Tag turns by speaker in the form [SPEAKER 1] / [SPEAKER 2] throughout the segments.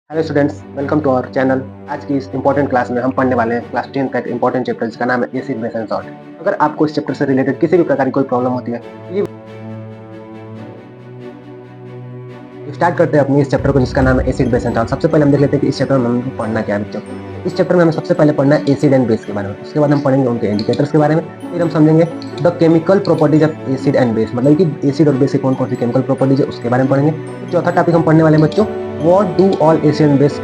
[SPEAKER 1] Hello students, welcome to our channel. आज की इस इंपॉर्टेंट क्लास में हम पढ़ने वाले हैं क्लास 10 का एक इंपॉर्टेंट चैप्टर जिसका नाम है एसिड बेस एंड सॉल्ट। अगर आपको इस चैप्टर से रिलेटेड किसी भी प्रकार की कोई प्रॉब्लम होती है तो ये स्टार्ट करते हैं अपनी इस चैप्टर को जिसका नाम है एसिड बेस एंड सॉल्ट। सबसे पहले हम देख लेते हैं कि इस चैप्टर में हमको पढ़ना क्या है बच्चों। इस चैप्टर में हमें सबसे पहले पढ़ना है एसिड एंड बेस के बारे में। उसके बाद हम पढ़ेंगे उनके इंडिकेटर्स के बारे में। फिर हम समझेंगे the chemical properties of acid and base, मतलब कि एसिड और बेस की कौन कौन सी केमिकल प्रॉपर्टीज है उसके बारे में पढ़ेंगे। फिर चौथा टॉपिक हम पढ़ने वाले हैं बच्चों, what do all acid and base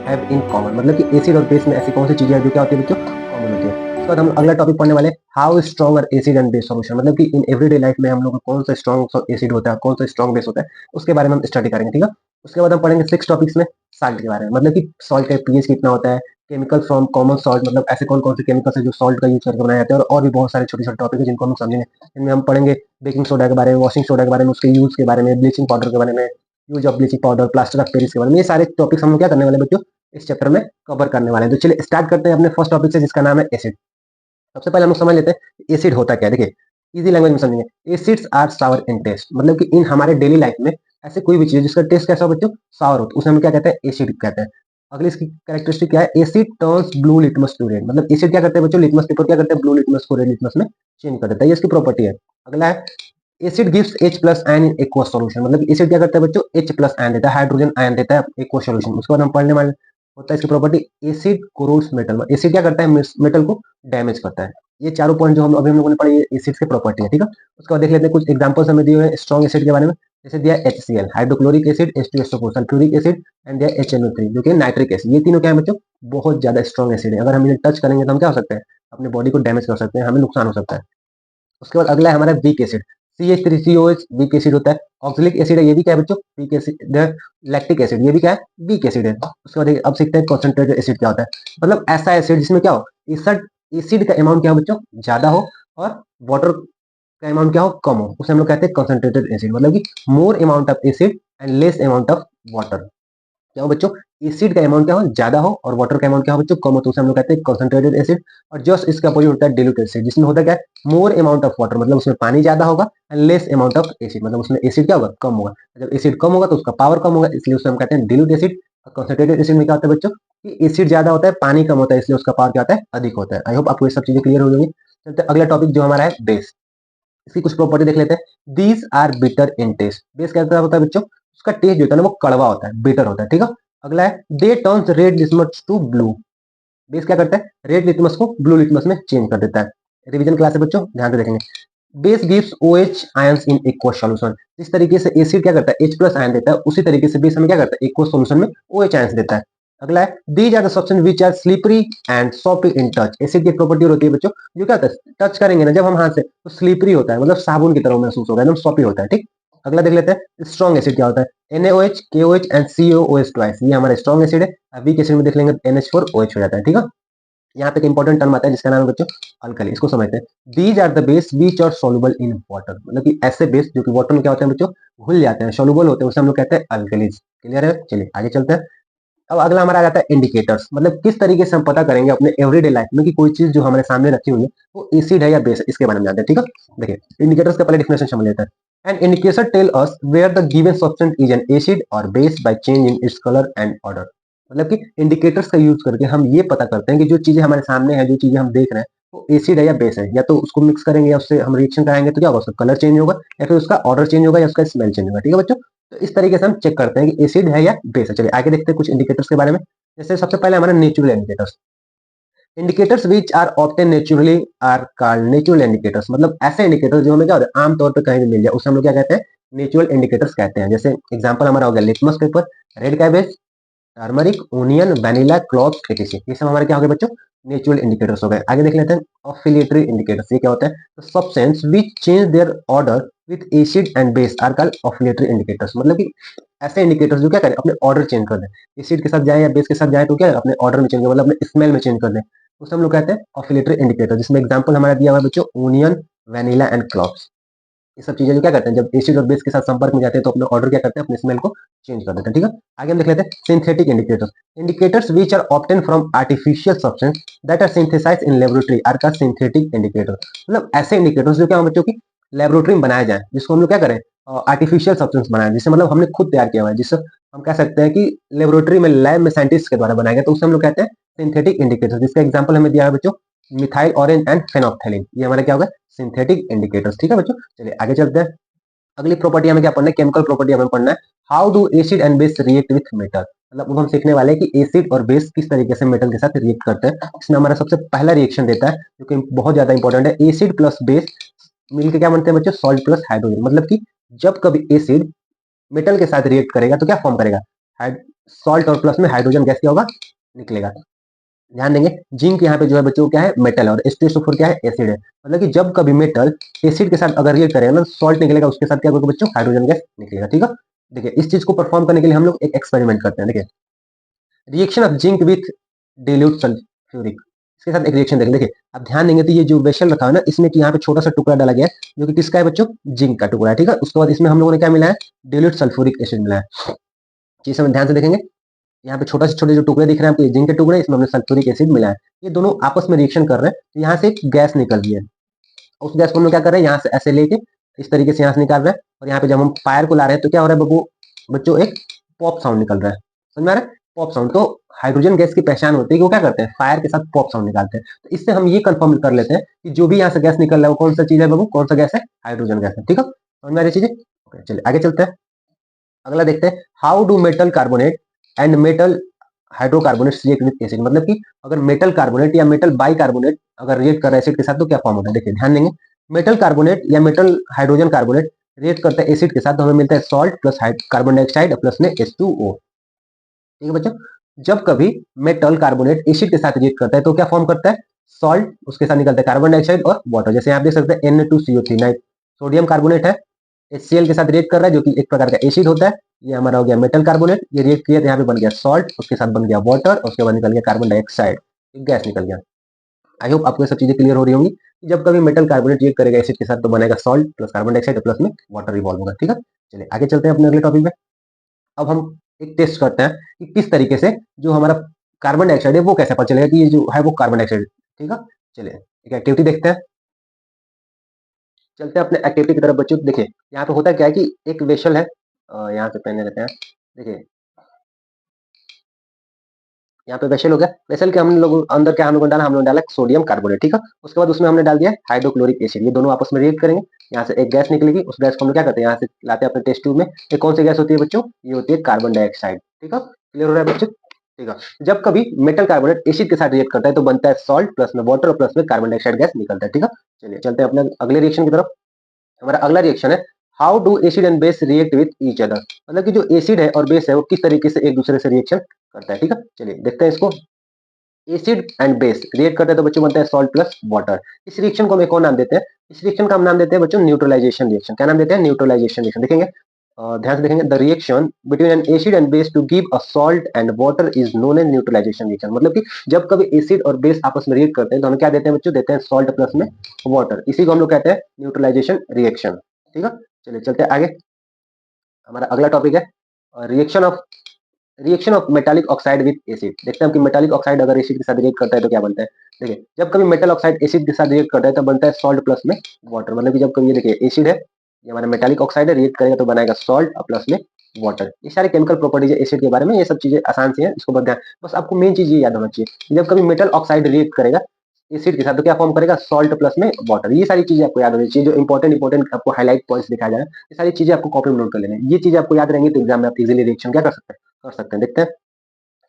[SPEAKER 1] have in common, मतलब कि एसिड और बेस में ऐसी कौन सी चीजें हैं जो क्या होती है बच्चों, कॉमन होती है। उसके बाद हम अगला टॉपिक पढ़ने वाले how stronger acid and base solution, मतलब कि इन एवरीडे लाइफ में हम लोग को कौन सा स्ट्रॉन्ग एसिड होता है, कौन सा स्ट्रॉन्ग बेस होता है, उसके बारे में हम स्टडी करेंगे। ठीक है। उसके बाद हम पढ़ेंगे 6 टॉपिक्स में साल्ट के बारे में, मतलब कि सॉल्ट का पीएच कितना होता है, केमिकल फ्रॉम कॉमन सॉल्ट, मतलब ऐसे कौन कौन से केमिकल्स है जो सॉल्ट का यूज करके बनाए जाते हैं, और भी बहुत सारे छोटे छोटे टॉपिक है जिनको हम समझेंगे। इनमें हम पढ़ेंगे बेकिंग सोडा के बारे में, वॉशिंग सोडा के बारे में, उसके यूज के बारे में, ब्लीचिंग पाउडर के बारे में, use of bleaching powder, plaster of Paris के बारे में। ये सारे टॉपिक्स हम लोग क्या करने वाले बच्चों इस चैप्टर में कवर करने वाले हैं। तो चलिए स्टार्ट करते हैं अपने फर्स्ट टॉपिक से जिसका नाम है एसिड। सबसे पहले हम लोग समझ लेते हैं एसिड होता क्या है। देखिए इजी लैंग्वेज में समझेंगे, acids are sour in taste, मतलब कि इन हमारे डेली लाइफ में ऐसे कोई भी चीज जिसका टेस्ट कैसा हो बच्चों, सावर हो, तो उसे हम क्या कहते हैं, एसिड कहते हैं। अगली इसकी कैरेक्टरिस्टिक क्या है, acid turns blue litmus to red, मतलब एसिड क्या करते हैं बच्चों, लिटमस पेपर क्या करते हैं, ब्लू लिटमस को रेड लिटमस में चेंज कर देता है, ये इसकी प्रॉपर्टी है। अगला है acid gives H plus ion in aqueous solution, मतलब एसिड क्या करता है बच्चों, H प्लस आयन देता है, हाइड्रोजन आयन देता है एक्वस सॉल्यूशन। उसके बाद हम पढ़ने वाले होता है इसकी प्रॉपर्टी एसिड कोरोड्स मेटल, एसिड क्या करता है, मेटल को डैमेज करता है। ये चारों पॉइंट जो हम लोगों ने पढ़े ये एसिड की प्रॉपर्टी है। ठीक है। उसके बाद देख लेते हैं कुछ एग्जांपल्स हमें दिए हुए हैं स्ट्रॉन्ग एसिड के बारे में। जैसे दिया HCl hydrochloric acid, H2SO4 sulphuric acid and दिया HNO3 जो कि नाइट्रिक एसिड। ये तीनों क्या है बच्चों, बहुत ज्यादा स्ट्रॉन्ग एसिड है। अगर हम इन्हें टच करेंगे तो हम क्या हो सकते हैं, अपने बॉडी को डैमेज कर सकते हैं, हमें नुकसान हो सकता है। उसके बाद अगला है हमारा weak acid, CH3COH weak acid होता है। ऑक्सैलिक एसिड है, ये भी क्या है बच्चों, वीक एसिड है। लैक्टिक एसिड ये भी क्या है, वीक एसिड है। उसके बाद अब सीखते हैं कंसंट्रेटेड एसिड क्या होता है, मतलब ऐसा एसिड जिसमें क्या हो, एसिड एसिड का अमाउंट क्या हो बच्चों, ज्यादा हो और वाटर का अमाउंट क्या हो, कम हो, उसे हम लोग कहते हैं कंसंट्रेटेड एसिड, मतलब कि more amount of acid and less amount of water. क्या हो बच्चों, एसिड का अमाउंट क्या हो, ज्यादा हो, और वाटर का अमाउंट क्या हो बच्चों, कम हो, तो उसे हम लोग कहते हैं कंसंट्रेटेड एसिड। और जस्ट इसका अपोजिट होता है डिल्यूट एसिड, जिसमें होता क्या है, मोर अमाउंट ऑफ वाटर, मतलब उसमें पानी ज्यादा होगा, and less amount of acid, मतलब उसमें एसिड क्या होगा, कम होगा। जब एसिड कम होगा तो उसका पावर कम होगा, इसलिए उसे हम कहते हैं डिल्यूट एसिड। कंसंट्रेटेड एसिड में क्या होता है बच्चों, कि एसिड ज्यादा होता है, पानी कम होता है, इसलिए उसका पावर क्या होता है, अधिक होता है। आई होप आपको ये सब चीजें क्लियर हो जाएंगी। चलते हैं अगला टॉपिक जो हमारा है बेस। इसकी कुछ प्रॉपर्टी देख लेते हैं। These are bitter in taste, base क्या होता है बच्चों, उसका टेस्ट जो होता है ना वो कड़वा होता है, बिटर होता है। ठीक है। अगला है they turns red litmus to blue, base क्या करता है, रेड लिटमस को ब्लू लिटमस में चेंज कर देता है। रिवीजन क्लास है बच्चों, ध्यान से देखेंगे। Base gives OH ions in aqueous solution, जिस तरीके से एसिड क्या करता है, H प्लस आयन देता है, उसी तरीके से बेस हमें क्या करता है, एक्वस सॉल्यूशन में OH आयंस देता है। अगला है these are the substance which are slippery and soft in touch, acid की प्रॉपर्टी होती है बच्चों जो क्या होता है, टच करेंगे ना जब हम हाथ से तो स्लिपरी होता है, मतलब साबुन की तरह महसूस होगा, एकदम सॉफ्टी होता है। ठीक। अगला देख लेते हैं स्ट्रॉन्ग एसिड क्या होता है, NaOH KOH and COOH twice, ये हमारा स्ट्रॉन्ग एसिड है। वीक एसिड में देख लेंगे NH4OH हो जाता है। ठीक है। यहाँ पे एक इंपॉर्टेंट टर्म आता है जिसका नाम है बच्चों अल्कली, इसको समझते हैं। दीज आर द बेस बीच और सोलुबल इन वाटर, मतलब कि ऐसे बेस जो कि वाटर में क्या होते हैं बच्चों, घुल जाते हैं, सोलुबल होते हैं, उसे हम लोग कहते हैं अल्कलीज। क्लियर है, चलिए आगे चलते हैं। अब अगला हमारा आ जाता है इंडिकेटर्स, मतलब किस तरीके से हम पता करेंगे अपने एवरीडे लाइफ में कि कोई चीज जो हमारे सामने रखी हुई है वो एसिड है या बेस है, इसके बारे में जानते हैं। ठीक है। देखिए इंडिकेटर्स का पहले डिफिनेशन समझ लेते हैं। An indicator tell us where the given substance is an acid और base by change in its colour and odour, मतलब कि इंडिकेटर्स का यूज करके हम ये पता करते हैं कि जो चीजें हमारे सामने है, जो चीजें हम देख रहे हैं वो एसिड है या बेस है, या तो उसको मिक्स करेंगे या उससे हम रिएक्शन कराएंगे तो क्या होगा, उसका कलर चेंज होगा या फिर उसका ऑर्डर चेंज होगा या उसका स्मेल चेंज होगा। ठीक है बच्चों, तो इस तरीके से हम चेक करते हैं कि एसिड है या बेस है। चलिए आगे देखते हैं कुछ इंडिकेटर्स के बारे में। जैसे सबसे पहले हमारा natural indicators, indicators which are obtain naturally are called natural indicators, मतलब ऐसे इंडिकेटर्स जो हमें क्या होता है आमतौर पर कहीं भी मिल जाए उसे हम लोग क्या कहते हैं, नेचुरल इंडिकेटर्स कहते हैं। जैसे एग्जांपल हमारा हो गया litmus paper, red cabbage, turmeric, onion, vanilla, cloves ETC, ये सब हमारे क्या हो गए बच्चों, नेचुरल इंडिकेटर्स हो गए। आगे देख लेते हैं ऑफिलेटरी इंडिकेटर्स, ये क्या होता है, substance which change their odour with acid and base are called olfactory indicators, मतलब कि ऐसे इंडिकेटर्स जो क्या करें, अपने ऑर्डर चेंज कर दें, एसिड के साथ जाए या बेस के साथ जाए तो क्या अपने ऑर्डर में चेंज कर, मतलब अपने स्मेल में चेंज कर दें, उसे हम लोग कहते हैं ऑफिलेटरी इंडिकेटर। जिसमें एग्जांपल हमारा दिया हुआ है बच्चों ओनियन, वैनिला एंड क्लोव्स, ये सब चीजें जो क्या करते हैं जब एसिड और बेस के साथ संपर्क में जाते हैं तो अपने ऑर्डर क्या करते हैं, अपने स्मेल को चेंज कर देते हैं। ठीक है। आगे हम देख लेते हैं synthetic indicators, indicators which are obtain from artificial substance that are synthesised in laboratory are called synthetic indicator, मतलब ऐसे इंडिकेटर्स जो क्या हम बच्चों की लेबोरेटरी में बनाए जाए, जिसको हम लोग क्या करें, आर्टिफिशियल सब्सटेंस बनाए, जिससे मतलब हमने खुद तैयार किया हुआ है, जिससे हम कह सकते हैं कि लेबोरेटरी में, लैब में साइंटिस्ट के द्वारा बनाया गया, तो उसे हम लोग कहते हैं सिंथेटिक इंडिकेटर, जिसका एग्जांपल हमें दिया है बच्चों मिथाइल ऑरेंज एंड फेनोप्थेलिन, ये हमारा क्या होगा सिंथेटिक इंडिकेटर्स। ठीक है बच्चों, चलिए आगे चलते हैं। अगली प्रॉपर्टी हमें क्या पढ़ना है, केमिकल प्रॉपर्टी हमें पढ़ना है। How do acid and base react with metal, मतलब हम सीखने वाले हैं कि एसिड और बेस किस तरीके से मेटल के साथ रिएक्ट करते हैं। इसमें हमारा सबसे पहला रिएक्शन देता है जो कि बहुत ज्यादा इंपॉर्टेंट है, एसिड प्लस बेस मिलकर क्या बनते हैं बच्चों, सॉल्ट प्लस हाइड्रोजन। मतलब कि जब कभी एसिड मेटल के साथ रिएक्ट करेगा तो क्या फॉर्म करेगा, सॉल्ट और प्लस में हाइड्रोजन गैस क्या होगा, निकलेगा। ध्यान देंगे जिंक यहाँ पे जो है बच्चों क्या है मेटल है, और H2SO4 क्या है एसिड है। मतलब कि जब कभी मेटल एसिड के साथ अगर रिएक्ट करेगा ना, सॉल्ट निकलेगा, उसके साथ क्या होगा बच्चों, हाइड्रोजन गैस निकलेगा। ठीक है, देखिए इस चीज को परफॉर्म करने के लिए हम लोग एक एक्सपेरिमेंट करते हैं। देखिए reaction of zinc with dilute sulphuric, इसके साथ एक रिएक्शन देखें। देखिए आप ध्यान देंगे तो ये जो वेसल रखा है ना, इसमें कि यहाँ पे छोटा सा टुकड़ा डाला गया है जो कि किसका है बच्चों, जिंक का टुकड़ा है। ठीक है, उसके बाद इसमें हम लोगों ने क्या मिला है, डिल्यूट सल्फ्यूरिक एसिड मिला है। चीज हम ध्यान से देखेंगे, यहाँ पे छोटे से छोटे जो टुकड़े दिख रहे हैं आपको, जिंक के टुकड़े, इसमें हमने सल्फ्यूरिक एसिड मिला है। ये दोनों आपस में रिएक्शन कर रहे हैं, तो यहाँ से एक गैस निकल रही है। उस गैस को हम लोग क्या कर रहे हैं, यहाँ से ऐसे लेके इस तरीके से यहाँ से निकाल रहे हैं, और यहाँ पे जब हम फायर को ला रहे हैं तो क्या हो रहा है बब्बू बच्चों, एक पॉप साउंड निकल रहा है। समझ में आ रहा है, पॉप साउंड। तो हाइड्रोजन गैस की पहचान होती है कि वो क्या करते हैं, फायर के साथ पॉप साउंड निकालते हैं। तो इससे हम ये कंफर्म कर लेते हैं कि जो भी यहाँ से गैस निकल रहा है वो कौन सा चीज है बब्बू, कौन सा गैस है, हाइड्रोजन गैस है। ठीक है, समझ में आ रही चीजें। चलिए आगे चलते हैं, अगला देखते हैं। How do metal carbonate and metal hydrocarbonate react with acid, मतलब कि अगर मेटल कार्बोनेट या मेटल बाइकार्बोनेट अगर रिएक्ट कर रहा है एसिड के साथ तो क्या फॉर्म होता है। देखिए ध्यान देंगे, मेटल कार्बोनेट या मेटल हाइड्रोजन कार्बोनेट रिएक्ट करता है एसिड के साथ, तो हमें मिलता है salt plus carbon dioxide plus में H2O। ठीक है बच्चों, जब कभी मेटल कार्बोनेट एसिड के साथ रिएक्ट करता है तो क्या फॉर्म करता है, सॉल्ट, उसके साथ निकलता है कार्बन डाइऑक्साइड और वाटर। जैसे आप देख सकते हैं Na2CO3, सोडियम कार्बोनेट है, HCl के साथ रिएक्ट कर रहा है जो कि एक प्रकार का एसिड होता है। ये हमारा हो गया मेटल कार्बोनेट, ये रिएक्ट किया तो यहाँ पे बन गया सॉल्ट, उसके साथ बन गया वाटर, और उसके बाद निकल गया कार्बन डाइऑक्साइड, गैस निकल गया। आई होप आपको ये सब चीजें क्लियर हो रही होंगी। जब कभी मेटल कार्बोनेट रिएक्ट करेगा एसिड के साथ तो बनेगा salt plus carbon dioxide plus में वाटर रिवॉल्व होगा। ठीक है, चलिए आगे चलते हैं अपने अगले टॉपिक में। अब हम एक टेस्ट करते हैं कि किस तरीके से जो हमारा कार्बन डाइऑक्साइड है वो कैसे पता चलेगा कि ये जो है वो कार्बन डाइऑक्साइड। ठीक है, चलिए एक एक्टिविटी देखते हैं। चलते हैं अपने एक्टिविटी की तरफ बच्चों। देखिए यहाँ पे होता क्या है कि एक वेसल है, यहाँ से पहने रहते हैं। देखिए यहाँ पे वेसल हो गया, वेसल के हम लोग अंदर क्या हम लोगों ने डाला, हम लोगों ने डाला सोडियम कार्बोनेट। ठीक है, उसके बाद उसमें हमने डाल दिया हाइड्रोक्लोरिक एसिड, ये दोनों आपस में रिएक्ट करेंगे, यहाँ से एक गैस निकलेगी। उस गैस को हम लोग क्या करते हैं, यहाँ से लाते हैं अपने टेस्ट ट्यूब में। ये कौन सी गैस होती है बच्चों, ये होती है कार्बन डाइऑक्साइड। ठीक है, क्लियर हो रहा है बच्चों। ठीक है, जब कभी मेटल कार्बोनेट एसिड के साथ रिएक्ट करता है तो बनता है सॉल्ट प्लस में वाटर और प्लस में कार्बन डाइऑक्साइड गैस निकलता है। ठीक है, चलिए चलते हैं अपने अगले रिएक्शन की तरफ। हमारा अगला रिएक्शन है, how do acid and base react with each other, मतलब कि जो एसिड है और बेस है वो किस तरीके से एक दूसरे से रिएक्शन करता है। ठीक है, चलिए देखते हैं इसको। एसिड एंड बेस रिएक्ट करते हैं तो बच्चों बनता है सॉल्ट प्लस वाटर। इस रिएक्शन को हम एक और नाम देते हैं, इस रिएक्शन का हम नाम देते हैं बच्चों न्यूट्रलाइजेशन रिएक्शन। क्या नाम देते हैं, न्यूट्रलाइजेशन रिएक्शन। देखेंगे ध्यान से देखेंगे, the reaction between an acid and base to give a salt and water is known as neutralisation reaction. मतलब कि जब कभी एसिड और बेस आपस में रिएक्ट करते हैं तो हम क्या देते हैं बच्चों, देते हैं सॉल्ट प्लस में वाटर, इसी को हम लोग कहते हैं न्यूट्रलाइजेशन रिएक्शन। ठीक है, चलिए चलते हैं आगे। हमारा अगला टॉपिक है reaction of metallic oxide with acid. देखते हैं कि मेटालिक ऑक्साइड अगर एसिड के साथ रिएक्ट करता है तो क्या बनता है। देखिए जब कभी मेटल ऑक्साइड एसिड के साथ रिएक्ट करता है तो बनता है सॉल्ट प्लस में वाटर। मतलब कि जब कभी ये देखिए एसिड है, ये हमारा मेटालिक ऑक्साइड है, रिएक्ट करेगा तो बनाएगा सॉल्ट और प्लस में वाटर। ये सारे केमिकल प्रॉपर्टीज है एसिड के बारे में, ये सब चीजें आसान सी है, इसको बस आपको मेन चीज ये याद होना चाहिए कि जब कभी मेटल ऑक्साइड रिएक्ट करेगा एसिड के साथ तो क्या फॉर्म करेगा, सॉल्ट प्लस में वाटर। ये सारी चीजें आपको याद होनी चाहिए, जो इंपॉर्टेंट आपको हाईलाइट पॉइंट्स दिखाया जा रहा है, ये सारी चीजें आपको कॉपी में नोट कर लेना है। ये चीजें आपको याद रहेंगी तो एग्जाम में आप इजीली रिएक्शन क्या कर सकते हैं। देखते हैं,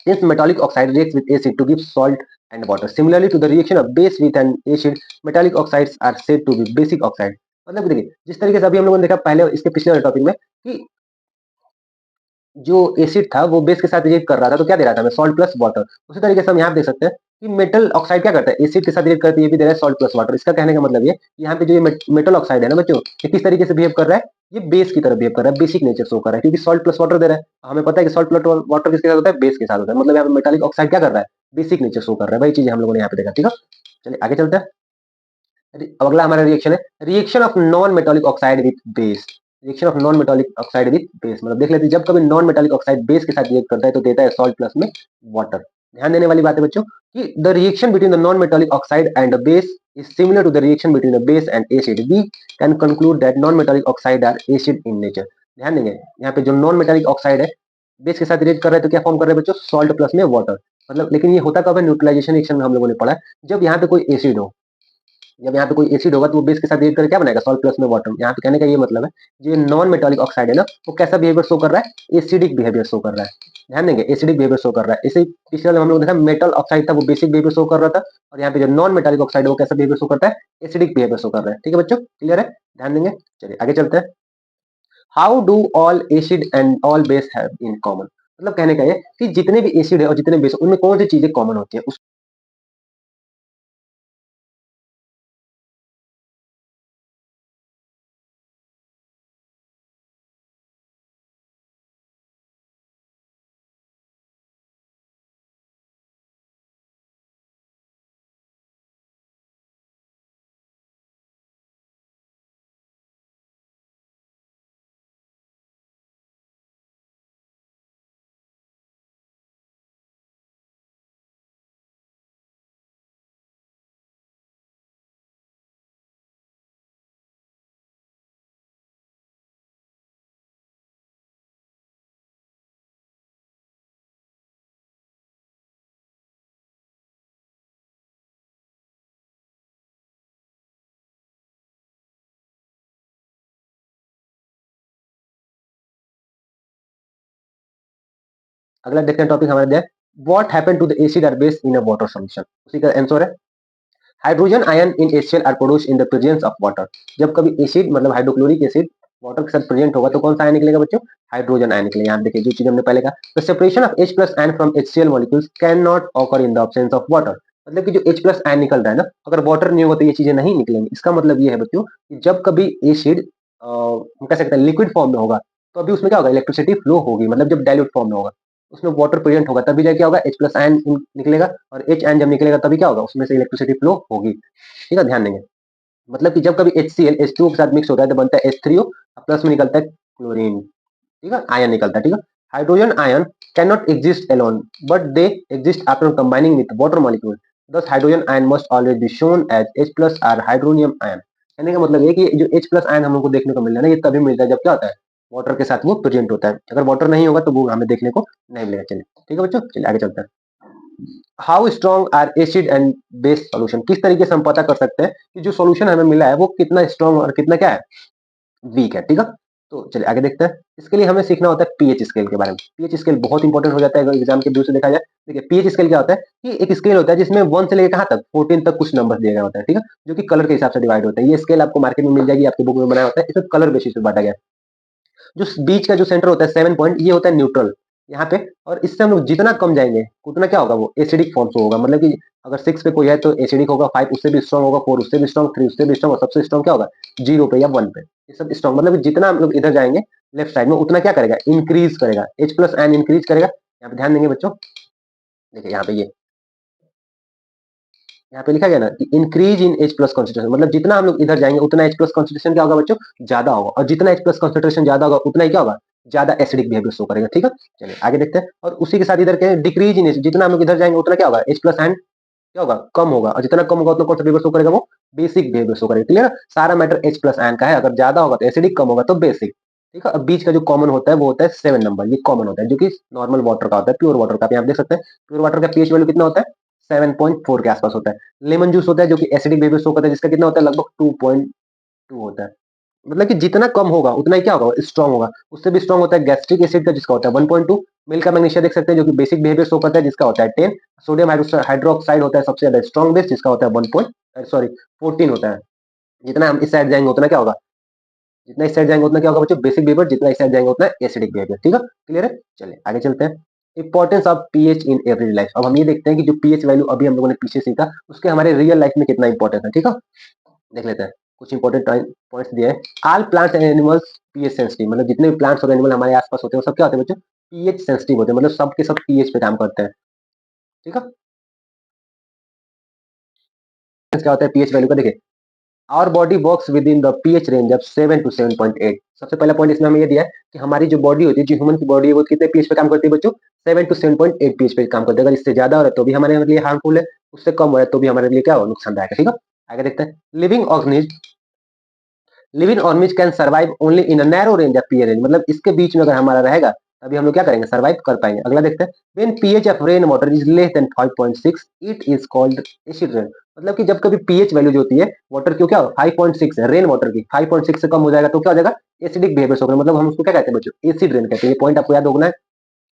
[SPEAKER 1] since metallic oxide reacts with acid to give salt and water, similarly to the reaction of base with an acid, metallic oxides are said to be basic oxide। मतलब देखिए जिस तरीके से अभी हम लोगों ने देखा पहले इसके पिछले वाले टॉपिक में कि जो एसिड था वो बेस के साथ रिएक्ट कर रहा था तो क्या दे रहा था हमें, सॉल्ट प्लस वाटर। उसी तरीके से हम यहाँ देख सकते हैं कि मेटल ऑक्साइड क्या करता है, एसिड के साथ रिएक्ट करते ये भी दे रहा है सॉल्ट प्लस वाटर। इसका कहने का मतलब ये यहाँ पे जो ये मेटल ऑक्साइड है ना बच्चों, ये किस तरीके से बिहेव कर रहा है, ये बेस की तरह बिहेव कर रहा है, बेसिक नेचर शो कर रहा है, क्योंकि सॉल्ट प्लस वाटर दे रहा है। हमें पता है कि सॉल्ट प्लस वाटर किसके साथ होता है, बेस के साथ होता है। मतलब यहाँ पे मेटालिक ऑक्साइड क्या कर रहा है, बेसिक नेचर शो कर रहा है। वही चीज हम लोगों ने यहाँ पे देखा। ठीक है, चलिए आगे चलते हैं। अब अगला हमारा रिएक्शन है reaction of non metallic oxide with base. Reaction of non metallic oxide with base, मतलब देख लेते हैं जब कभी नॉन मेटालिक ऑक्साइड बेस के साथ रिएक्ट करता है तो देता है सॉल्ट प्लस में वाटर। ध्यान देने वाली बात है बच्चों कि the reaction between the non metallic oxide and the base is similar to the reaction between a base and acid. We can conclude that non-metallic oxide are acid in nature. ध्यान देंगे यहाँ पे जो नॉन मेटालिक ऑक्साइड है base के साथ react कर रहे हैं तो क्या फॉर्म कर रहे हैं बच्चों, सॉल्ट प्लस में वाटर। मतलब लेकिन ये होता कब है, न्यूट्रलाइजेशन रिएक्शन में हम लोगों ने पढ़ा है, जब यहाँ पे कोई एसिड हो, जब यहाँ पे कोई एसिड होगा तो वो बेस के साथ रिएक्ट करके क्या बनाएगा, सॉल्ट प्लस में वाटर। यहाँ पे कहने का ये मतलब है, जो नॉन मेटालिक ऑक्साइड है ना, वो कैसा बिहेवियर शो कर रहा है, एसिडिक बिहेवियर शो कर रहा है। ध्यान देंगे, एसिडिक बिहेवियर शो कर रहा है। इसे पिछले वाले में हम लोग देखा मेटल ऑक्साइड था, वो बेसिक बिहेवियर शो कर रहा था, और यहाँ पे जो नॉन मेटालिक ऑक्साइड है वो कैसा बिहेवियर शो करता है, एसिडिक बिहेवियर शो कर रहा है। ठीक है बच्चों, क्लियर है, ध्यान देंगे। चलिए आगे चलते हैं। How do all acid and all base have in common, मतलब कहने का ये कि जितने भी एसिड है और जितने बेस, उनमें कौन सी चीजें कॉमन होती है। अगला देखते हैं टॉपिक हमारे दिया, what happen to the acid और base in a water solution. उसी का आंसर है hydrogen ion in HCl are produce in the presence of water. जब कभी एसिड मतलब हाइड्रोक्लोरिक एसिड वाटर के साथ प्रेजेंट होगा तो कौन सा आयन निकलेगा बच्चों, हाइड्रोजन आयन निकलेगा। यहाँ देखिए जो चीज हमने पहले कहा, the separation of H plus ion from HCl molecules can not occur in the absence of water. मतलब कि जो H प्लस आयन निकल रहा है ना, अगर वाटर नहीं होगा तो ये चीजें नहीं निकलेंगी। इसका मतलब ये है बच्चों कि जब कभी एसिड हम कह सकते हैं लिक्विड फॉर्म में होगा, तो अभी उसमें क्या होगा, इलेक्ट्रिसिटी फ्लो होगी। मतलब जब डाइल्यूट फॉर्म में होगा, उसमें वाटर प्रेजेंट होगा, तभी जाके क्या होगा, H प्लस आयन निकलेगा, और H आयन जब निकलेगा तभी क्या होगा, उसमें से इलेक्ट्रिसिटी फ्लो होगी। ठीक है, ध्यान देंगे। मतलब कि जब कभी HCl H2O के साथ मिक्स होता है तो बनता है H3O, प्लस में निकलता है क्लोरीन। ठीक है, आयन निकलता है। ठीक है, hydrogen ion can not exist alone but they exist after combining with water molecule, thus hydrogen ion must always be shown as H plus or hydronium ion. कहने का मतलब ये कि जो H प्लस आयन हम लोग को देखने को मिल रहा है ना, ये तभी मिलता है जब क्या होता है, वाटर के साथ वो प्रेजेंट होता है। अगर वाटर नहीं होगा तो वो हमें देखने को नहीं मिलेगा। चलिए ठीक है बच्चों, चलिए आगे चलते हैं। How strong are acid and base solution, किस तरीके से हम पता कर सकते हैं कि जो सॉल्यूशन हमें मिला है वो कितना स्ट्रॉन्ग और कितना क्या है, वीक है। ठीक है, तो चलिए आगे देखते हैं। इसके लिए हमें सीखना होता है पीएच स्केल के बारे में। पीएच स्केल बहुत इंपॉर्टेंट हो जाता है अगर एग्जाम के व्यू से देखा जाए। देखिए पीएच स्केल क्या होता है कि एक स्केल होता है जिसमें 1 से लेकर कहाँ तक 14 तक कुछ नंबर दिया गया होता है। ठीक है, जो कि कलर के हिसाब से डिवाइड होता है। ये स्केल आपको मार्केट में मिल जाएगी, आपकी बुक में बनाया होता है, इसे कलर बेसिस पे बांटा गया है। जो बीच का जो सेंटर होता है 7 पॉइंट, ये होता है न्यूट्रल यहाँ पे। और इससे हम लोग जितना कम जाएंगे उतना क्या होगा, वो एसिडिक फॉर्म से होगा। मतलब कि अगर 6 पे कोई है तो एसिडिक होगा, 5 उससे भी स्ट्रॉन्ग होगा, 4 उससे भी स्ट्रॉन्ग, 3 उससे भी स्ट्रॉन्ग, और सबसे स्ट्रॉन्ग क्या होगा, 0 पे या 1 पे। ये सब स्ट्रॉन्ग मतलब कि जितना हम लोग इधर जाएंगे लेफ्ट साइड में, उतना क्या करेगा, इंक्रीज करेगा, H प्लस आयन इंक्रीज करेगा। यहाँ पे ध्यान देंगे बच्चों, देखिए यहाँ पे ये यहाँ पे लिखा गया ना कि increase in H plus concentration, मतलब जितना हम लोग इधर जाएंगे उतना H प्लस कॉन्सेंट्रेशन क्या होगा बच्चों, ज्यादा होगा। और जितना H प्लस कॉन्सेंट्रेशन ज्यादा होगा उतना ही क्या होगा, ज्यादा एसिडिक बिहेवियर शो करेगा। ठीक है, चलिए आगे देखते हैं। और उसी के साथ इधर के डिक्रीज इन, जितना हम लोग इधर जाएंगे उतना क्या होगा, H प्लस आयन क्या होगा, कम होगा। और जितना कम होगा उतना कौन सा बिहेवियर शो करेगा, वो बेसिक बिहेवियर शो करेगा। क्लियर, सारा मैटर H प्लस आयन का है। अगर ज्यादा होगा तो एसिडिक, कम होगा तो बेसिक। ठीक है, अब बीच का जो कॉमन होता है वो होता है 7 नंबर, ये कॉमन होता है, जो कि नॉर्मल वाटर का होता है, प्योर वाटर का। आप यहाँ देख सकते हैं प्योर वाटर का पीएच वैल्यू कितना होता है, 7.4 के आसपास होता है। लेमन जूस होता है जो कि एसिडिक बिहेवियर शो करता है, जिसका कितना होता है, लगभग 2.2 होता है। मतलब कि जितना कम होगा उतना ही क्या होगा, स्ट्रॉन्ग होगा। उससे भी स्ट्रॉन्ग होता है गैस्ट्रिक एसिड का, जिसका होता है 1.2। मिल्क का मैग्नीशिया देख सकते हैं जो कि बेसिक बिहेवियर शो करता है, जिसका होता है 10। सोडियम हाइड्रोक्साइड होता है सबसे ज्यादा स्ट्रॉन्ग बेस, जिसका होता है 14 होता है। जितना हम इस साइड जाएंगे उतना क्या होगा, जितना इस साइड जाएंगे उतना क्या होगा बच्चों, बेसिक बिहेवियर। जितना इस साइड जाएंगे उतना एसिडिक बिहेवियर। ठीक है, क्लियर है, चलिए आगे चलते हैं। Importance of pH in everyday life. अब हम ये देखते हैं कि जो पीएच वैल्यू अभी हम लोगों ने पीछे सीखा, उसके हमारे रियल लाइफ में कितना इंपॉर्टेंस है। ठीक है, देख लेते हैं। कुछ इंपॉर्टेंट पॉइंट्स दिए हैं। All plants and animals pH sensitive, मतलब जितने भी प्लांट्स और एनिमल हमारे आसपास होते हैं वो सब क्या होते हैं बच्चों, पीएच सेंसिटिव होते हैं। मतलब सब के सब पीएच पे काम करते हैं। ठीक है, क्या होता है पीएच वैल्यू का, देखिए our body works within the pH range of 7 to 7.8। सबसे पहला पॉइंट इसमें हमें ये दिया है कि हमारी जो बॉडी होती है, जो ह्यूमन की बॉडी है, वो कितने पीएच पे काम करती है बच्चों, 7 टू 7.8 पीएच पे काम करती है। अगर इससे ज्यादा हो रहा है तो भी हमारे लिए हार्मफुल है, उससे कम हो रहा है तो भी हमारे लिए क्या हो, नुकसानदायक है। ठीक है, आगे देखते हैं। Living organism can survive only in a narrow range of pH range, मतलब इसके बीच में अगर हमारा रहेगा तभी हम लोग क्या करेंगे, सर्वाइव कर पाएंगे। अगला देखते हैं, when pH of rain water is less than 5.6 it is called acid rain. मतलब कि जब कभी पीएच वैल्यू जो होती है वाटर की, क्या 5.6 है, रेन वाटर की 5.6 से कम हो जाएगा तो क्या हो जाएगा, एसिडिक बिहेवियर होगा। मतलब हम उसको क्या कहते हैं बच्चों, एसिड रेन कहते हैं। ये पॉइंट आपको याद होना है,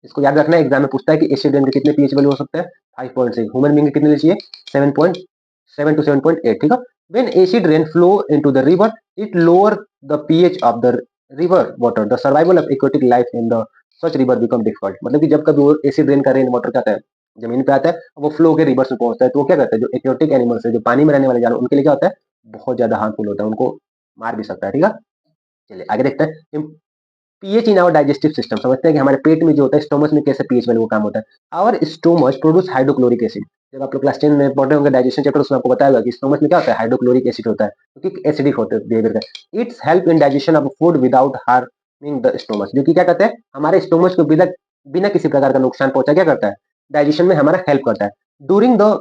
[SPEAKER 1] इसको याद रखना है। एग्जाम में पूछता है कि एसिड रेन के कितने पीएच वैल्यू हो सकते हैं, 5.6। ह्यूमन बीइंग के कितने चाहिए, 7.7 टू 7.8, ठीक है। When acid rain flow into the river it lower the pH of the river water, the survival of aquatic life in the such river become difficult. मतलब कि जब कभी वो एसिड रेन का रेन वाटर क्या आता है, जमीन पे आता है, वो फ्लो के रिवर्स में पहुंचता है, तो वो क्या करता है, जो एक्वेटिक एनिमल्स है, जो पानी में रहने वाले जानवर, उनके लिए क्या होता है, बहुत ज्यादा हार्मफुल होता है, उनको मार भी सकता है, ठीक है। चलिए आगे देखते हैं, pH in our digestive system. समझते हैं कि हमारे पेट में जो होता है, स्टोमच में कैसे पीएच वैल्यू का काम होता है। Our stomach produce hydrochloric acid. जब आप लोग क्लास 10 में पढ़े होंगे डाइजेशन चैप्टर, उसमें आपको बताया होगा कि स्टोमच में क्या होता है, हाइड्रोक्लोरिक एसिड होता है, क्योंकि एसिडिक होते हैं बिहेवियर का। It's help in digestion of food without harming the stomach, जो कि क्या कहते हैं, हमारे स्टोमच को बिना बिना किसी प्रकार का नुकसान पहुंचा क्या करता है, डाइजेशन में हमारा हेल्प करता है। During the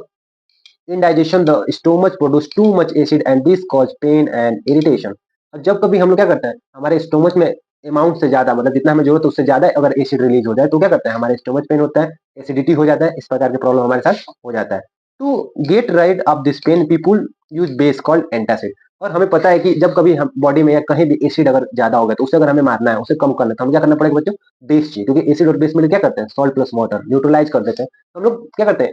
[SPEAKER 1] indigestion the stomach produce too much acid and this cause pain and irritation। और जब कभी हम लोग क्या करते हैं, हमारे स्टोमच में अमाउंट से ज्यादा, मतलब जितना हमें जरूरत है उससे ज्यादा अगर एसिड रिलीज हो जाए तो क्या करते हैं, हमारे स्टोमच पेन होता है, एसिडिटी हो जाता है, इस प्रकार के प्रॉब्लम हमारे साथ हो जाता है। To get rid of this pain people use base called antacid. और हमें पता है कि जब कभी हम बॉडी में या कहीं भी एसिड अगर ज्यादा हो गया तो उसे अगर हमें मारना है, उसे कम करना है, तो हमें क्या करना पड़ेगा बच्चों, बेस चाहिए, क्योंकि एसिड और बेस में क्या करते हैं, सॉल्ट प्लस वाटर न्यूट्रलाइज कर देते हैं। तो हम लोग क्या करते हैं,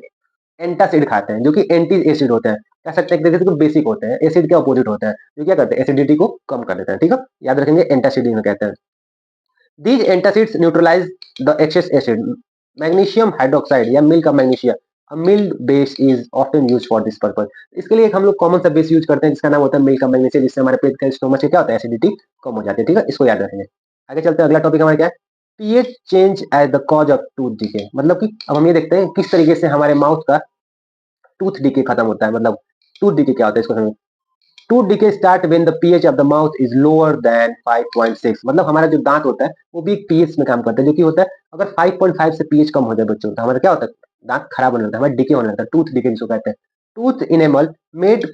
[SPEAKER 1] एंटासिड खाते हैं, जो कि एंटी एसिड होते हैं, कह सकते हैं कि बेसिक होते हैं, एसिड के अपोजिट होते हैं, जो क्या करते हैं, एसिडिटी को कम कर देते हैं, ठीक है। याद रखेंगे, एंटासिड इन्हें कहते हैं। These antacids neutralize the excess acid. Magnesium hydroxide या milk of magnesia, a mild base is often used for this purpose। इसके लिए एक हम लोग कॉमन सा बेस यूज करते हैं जिसका नाम होता है मिल्क ऑफ मैग्नीशिया, जिससे हमारे पेट का स्टोमच क्या होता है, एसिडिटी कम हो जाती है, ठीक है। इसको याद रखेंगे। आगे चलते हैं, अगला टॉपिक हमारा क्या है, pH change as the cause of tooth decay. मतलब कि अब हम ये देखते हैं किस तरीके से हमारे माउथ का टूथ डिके खत्म होता है। मतलब टूथ डिके क्या होता है, इसको समझो। Tooth decay start when the pH of the mouth is lower than 5.6। मतलब हमारा जो दांत होता है वो भी एक पीएच में काम करता है, जो कि होता है अगर 5.5 से पीएच कम हो जाए बच्चों, तो हमारा क्या होता है, दांत खराब होने लगता है, हमारा डिके होने लगता है, टूथ डिके जिसको कहते हैं। Tooth enamel made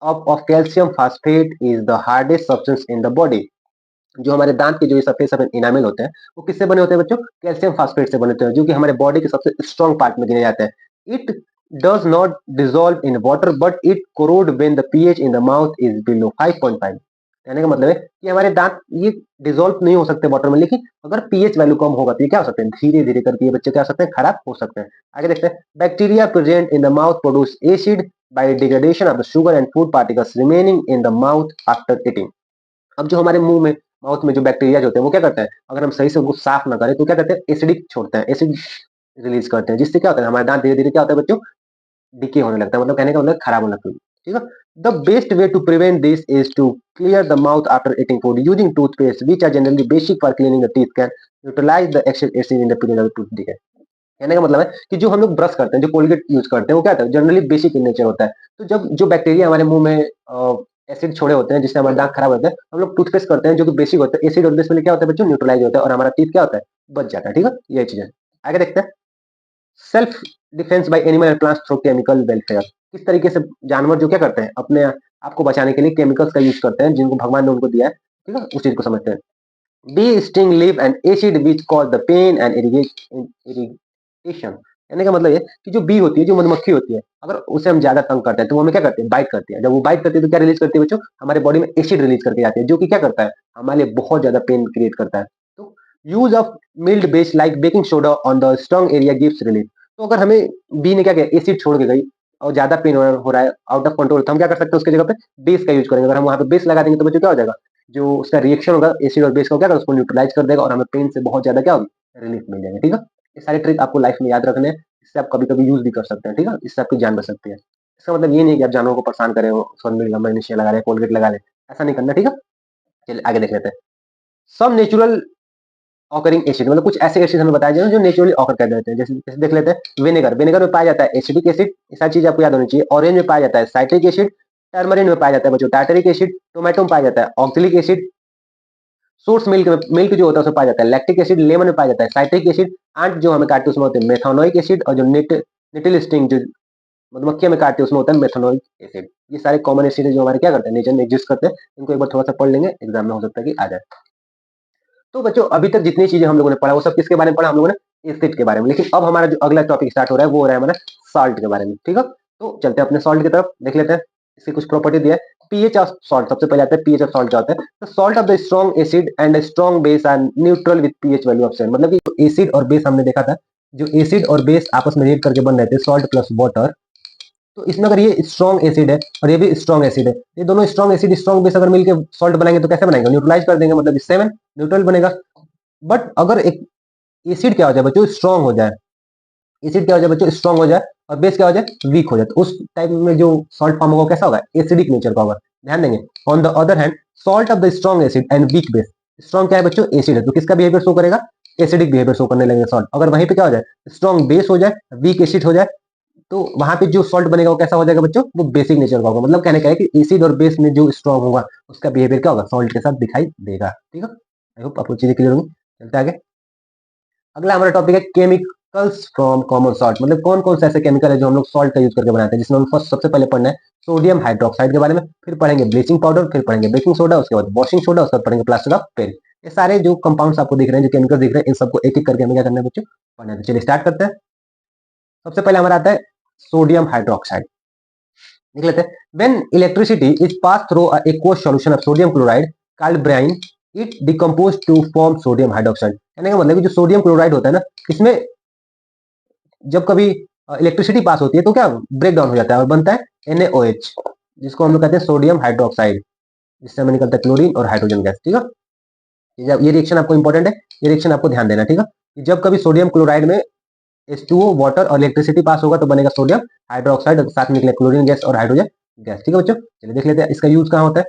[SPEAKER 1] of calcium phosphate is the hardest substance in the body. जो हमारे दांत के जो ये सफेद सफेद इनामिल होते हैं, वो किससे बने होते हैं बच्चों, कैल्शियम फास्फेट से बने होते हैं, जो कि हमारे बॉडी के सबसे स्ट्रॉन्ग पार्ट में गिने जाते हैं। It does not dissolve in water but it corrode when the pH in the mouth is below 5.5। कहने का मतलब है कि हमारे दांत ये डिजोल्व नहीं हो सकते वाटर में, लेकिन अगर पीएच वैल्यू कम होगा तो ये क्या हो सकते हैं, धीरे धीरे करके ये बच्चे क्या हो सकते हैं, खराब हो सकते हैं। आगे देखते हैं, bacteria present in the mouth produce acid by degradation of the sugar and food particles remaining in the mouth after eating. अब जो हमारे मुंह में, माउथ में जो बैक्टीरिया होते हैं वो क्या करते हैं, अगर हम सही से उनको साफ ना करें तो क्या करते हैं, एसिडिक छोड़ते हैं, एसिड रिलीज करते हैं, जिससे क्या होता है, हमारे दांत धीरे धीरे क्या होता है बच्चों, डिके होने लगता है, मतलब कहने का मतलब खराब होने लगता है, ठीक है। The best way to prevent this is to clear the mouth after eating food using toothpaste which are generally basic for cleaning the teeth can neutralise the excess acid in the period of tooth decay. कहने का मतलब है कि जो हम लोग brush करते हैं, जो कोलगेट यूज करते हैं, वो क्या होता है, जनरली बेसिक इन नेचर होता है। तो जब जो बैक्टीरिया हमारे मुंह में एसिड छोड़े होते हैं जिससे हमारे दांत खराब होते हैं, हम लोग टूथपेस्ट करते हैं जो कि बेसिक होता है, एसिड और बेस में क्या होता है बच्चों, न्यूट्रलाइज होता है, और हमारा टीथ क्या होता है, बच जाता है, ठीक है। ये चीज है। आगे देखते हैं, self defence bye animal and plants through chemical welfare. किस तरीके से जानवर जो क्या करते हैं, अपने आप को बचाने के लिए केमिकल्स का यूज करते हैं जिनको भगवान ने उनको दिया है, ठीक है, उस चीज को समझते हैं। Bee sting leave and acid which cause the pain and irrigation. कहने का मतलब ये कि जो बी होती है, जो मधुमक्खी होती है, अगर उसे हम ज्यादा तंग करते हैं तो वो हमें क्या करते हैं, बाइट करती है। जब वो बाइट करती है तो क्या रिलीज करती है बच्चों, हमारे बॉडी में एसिड रिलीज करके जाती है, जो कि क्या करता है, हमारे लिए बहुत ज्यादा पेन क्रिएट करता है। तो use of mild base like baking soda on the strong area gives relief. तो अगर हमें बी ने क्या किया, एसिड छोड़ के गई और ज्यादा पेन हो रहा है, आउट ऑफ कंट्रोल, तो हम क्या कर सकते हैं, उसकी जगह पे बेस का यूज करेंगे। अगर हम वहां पे बेस लगा देंगे तो बच्चों क्या हो जाएगा, जो उसका रिएक्शन होगा एसिड और बेस का, क्या होगा, उसको न्यूट्रलाइज कर देगा और हमें पेन से बहुत ज्यादा क्या होगी, रिलीफ मिल जाएगा, ठीक है। ये सारे ट्रिक आपको लाइफ में याद रखने हैं, इससे आप कभी कभी यूज भी कर सकते हैं, ठीक है, इससे आपकी जान बच सकती है। इसका मतलब ये नहीं कि आप जानवरों को परेशान करें, मैग्नीशिया लगा रहे हैं, कोलगेट लगा रहे हैं, ऐसा नहीं करना, ठीक है। चलिए आगे देख लेते हैं, सब नेचुरल ऑकरिंग एसिड। मतलब कुछ ऐसे एसिड हमें बताए जाए जो नेचुरली ऑकर कर देते हैं, जैसे जैसे देख लेते हैं, विनेगर। विनेगर में पाया जाता है एसिडिक एसिड, ये सारी चीज आपको याद होनी चाहिए। ऑरेंज में पाया जाता है साइट्रिक एसिड, टर्मरिन में पाया जाता है बच्चों टार्टरिक एसिड, टोमेटो में पाया जाता है ऑक्जेलिक एसिड, सोर्स मिल्क में, मिल्क जो होता है उसमें पाया जाता है लैक्टिक एसिड, लेमन में पाया जाता है साइट्रिक एसिड, आंट जो हमें काटते हैं उसमें होते हैं मेथानोइक एसिड, और जो निटिल स्टिंग जो मधुमक्खियां में काटते हैं उसमें होता है मेथानोइक एसिड। ये सारे कॉमन एसिड है जो हमारे क्या करते हैं, नेचर में एग्जिस्ट करते हैं। इनको एक बार थोड़ा सा पढ़ लेंगे, एग्जाम में हो सकता है कि आ जाए। तो बच्चों अभी तक जितनी चीजें हम लोगों ने पढ़ा वो सब किसके बारे में पढ़ा, हम लोगों ने एसिड के बारे में। लेकिन अब हमारा जो अगला टॉपिक स्टार्ट हो रहा है वो हो रहा है हमारा सॉल्ट के बारे में। ठीक है, तो चलते हैं अपने सॉल्ट की तरफ, देख लेते हैं इसकी कुछ प्रॉपर्टी दिया है। पीएच ऑफ सॉल्ट, सबसे पहले आता है पीएच ऑफ सॉल्ट क्या होता है। तो salt of the strong acid and strong base are neutral with pH value of 7। मतलब कि एसिड और बेस हमने देखा था, जो एसिड और बेस आपस में रिएक्ट करके बन रहे थे सॉल्ट प्लस वाटर, तो इसमें अगर ये स्ट्रॉन्ग एसिड है और ये भी स्ट्रॉन्ग एसिड है, ये दोनों स्ट्रॉन्ग एसिड स्ट्रॉन्ग बेस अगर मिलकर सॉल्ट बनाएंगे तो कैसे बनाएंगे, न्यूट्रलाइज कर देंगे, मतलब 7 न्यूट्रल बनेगा। बट अगर एक एसिड क्या हो जाए बच्चों, स्ट्रॉन्ग हो जाए, एसिड क्या हो जाए बच्चों, स्ट्रॉन्ग हो जाए, और बेस क्या हो जाए, वीक हो जाए, तो उस टाइप में जो सॉल्ट फॉर्म होगा कैसा होगा, एसिडिक नेचर का होगा। ध्यान देंगे। On the other hand salt of the strong acid and weak base, strong क्या है बच्चों, एसिड है, तो किसका बिहेवियर शो करेगा, एसिडिक बिहेवियर शो करने लगेगा सॉल्ट। अगर वहीं पे क्या हो जाए, स्ट्रॉन्ग बेस हो जाए, वीक एसिड हो जाए, तो वहां पे जो सॉल्ट बनेगा वो कैसा हो जाएगा बच्चों, वो बेसिक नेचर का होगा। मतलब कहने का है कि एसिड और बेस में जो स्ट्रॉन्ग होगा उसका बिहेवियर क्या होगा, सॉल्ट के साथ दिखाई देगा। ठीक है, आई होप आपको चीजें क्लियर होंगी। चलते आगे। अगला हमारा टॉपिक है केमिकल्स फ्रॉम कॉमन सॉल्ट, मतलब कौन कौन से ऐसे केमिकल है जो हम लोग सॉल्ट का यूज करके बनाते हैं, जिसमें हम फर्स्ट सबसे पहले पढ़ना है सोडियम हाइड्रोक्साइड के बारे में, फिर पढ़ेंगे ब्लीचिंग पाउडर, फिर पढ़ेंगे बेकिंग सोडा, उसके बाद वॉशिंग सोडा, उसके बाद पढ़ेंगे प्लास्टर ऑफ पेरिस। ये सारे जो कंपाउंड्स आपको दिख रहे हैं, जो केमिकल दिख रहे हैं, इन सबको एक एक करके हमें क्या करना है बच्चों, पढ़ना है। तो चलिए स्टार्ट करते हैं। सबसे पहले हमारा आता है सोडियम हाइड्रोक्साइड, देख लेते हैं। When electricity is pass through a aqueous solution of sodium chloride called brine, it decompose to form sodium hydroxide. कहने का मतलब कि जो सोडियम क्लोराइड होता है ना, इसमें जब कभी इलेक्ट्रिसिटी पास होती है तो क्या ब्रेक डाउन हो जाता है और बनता है NaOH, जिसको हम लोग कहते हैं सोडियम हाइड्रोक्साइड, जिससे हमें निकलता है क्लोरीन और हाइड्रोजन गैस। ठीक है, ये रिएक्शन आपको इंपॉर्टेंट है, ये रिएक्शन आपको ध्यान देना। ठीक है, जब कभी सोडियम क्लोराइड में H2O वाटर और इलेक्ट्रिसिटी पास होगा तो बनेगा सोडियम हाइड्रोक्साइड, और साथ में निकले क्लोरीन गैस और हाइड्रोजन गैस। ठीक है बच्चों, चलिए देख लेते हैं इसका यूज कहाँ होता है।